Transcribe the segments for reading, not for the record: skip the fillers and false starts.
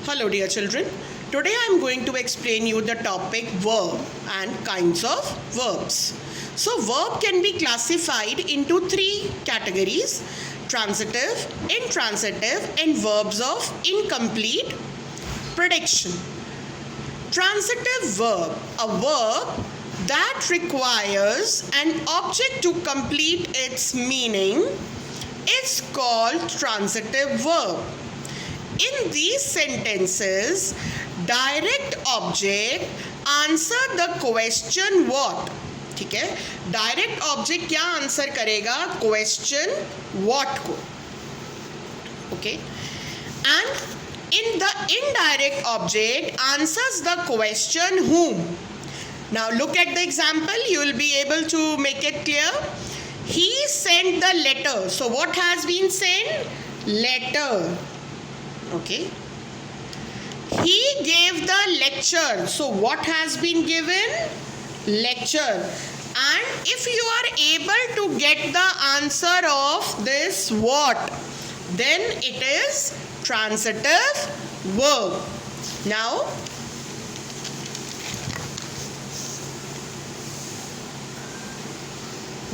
Hello dear children, today I am going to explain you the topic verb and kinds of verbs. So verb can be classified into three categories: transitive, intransitive and verbs of incomplete prediction. Transitive verb, a verb that requires an object to complete its meaning, is called transitive verb. In these sentences, direct object answer the question what. ठीक है, direct object क्या answer करेगा? Question what को. Okay, and in the indirect object answers the question whom. Now look at the example, you will be able to make it clear. He sent the letter. So what has been sent? Letter. Okay. He gave the lecture. So what has been given? Lecture. And if you are able to get the answer of this what, then it is transitive verb. Now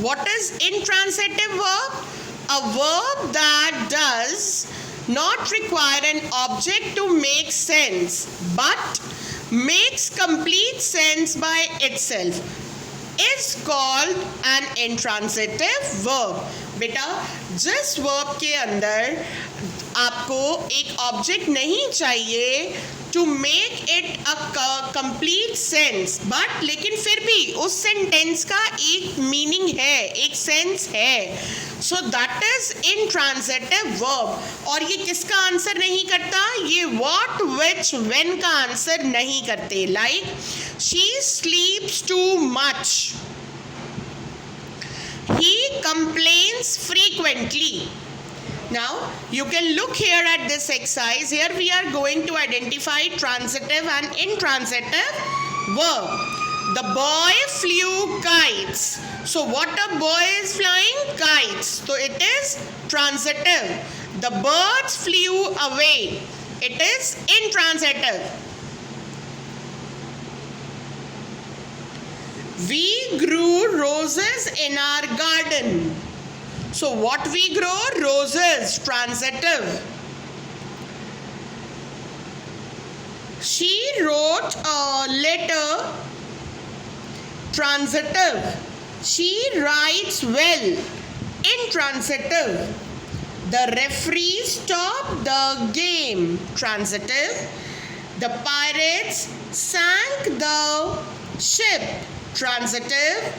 what is intransitive verb? A verb that does not require an object to make sense but makes complete sense by itself is called an intransitive verb. बेटा, जिस verb के अंदर आपको एक object नहीं चाहिए to make it a complete sense, but लेकिन फिर भी उस सेंटेंस का एक मीनिंग है, एक सेंस है, so that is intransitive verb. और ये किसका आंसर नहीं करता? ये व्हाट, विच, व्हेन का आंसर नहीं करते. Like she स्लीप्स too much, he complains frequently. Now you can look here at this exercise. Here we are going to identify transitive and intransitive verb. The boy flew kites. So what a boy is flying? Kites. So it is transitive. The birds flew away. It is intransitive. We grew roses in our garden. So what we grow? Roses. Transitive. She wrote a letter. Transitive. She writes well. Intransitive. The referee stopped the game. Transitive. The pirates sank the ship. Transitive.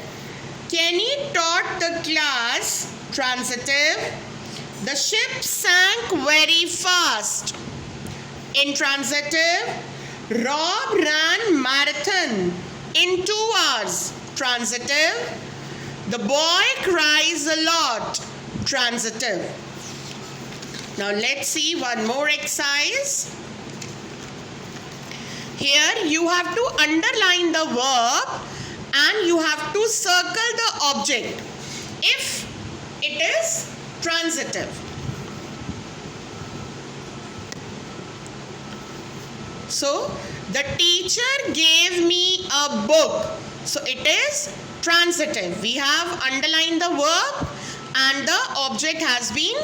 Kenny taught the class. Transitive. The ship sank very fast. Intransitive. Rob ran marathon in 2 hours. Transitive. The boy cries a lot. Transitive. Now let's see one more exercise. Here you have to underline the verb and you have to circle the object if it is transitive. So the teacher gave me a book. So it is transitive. We have underlined the verb and the object has been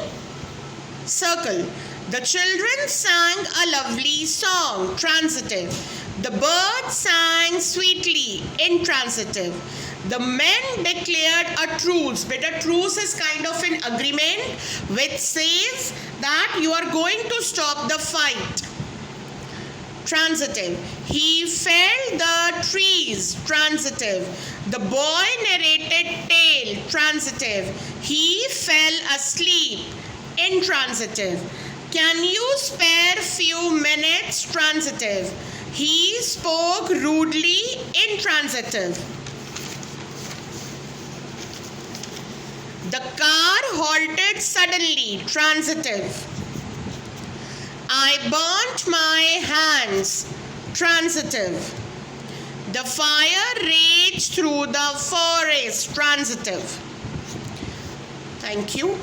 circled. The children sang a lovely song. Transitive. The birds sang sweetly. Intransitive. The men declared a truce. But a truce is kind of an agreement which says that you are going to stop the fight. Transitive. He felled the trees. Transitive. The boy narrated tale. Transitive. He fell asleep. Intransitive. Can you spare few minutes? Transitive. He spoke rudely. Intransitive. The car halted suddenly. Transitive. I burnt my hands. Transitive. The fire raged through the forest. Transitive. Thank you.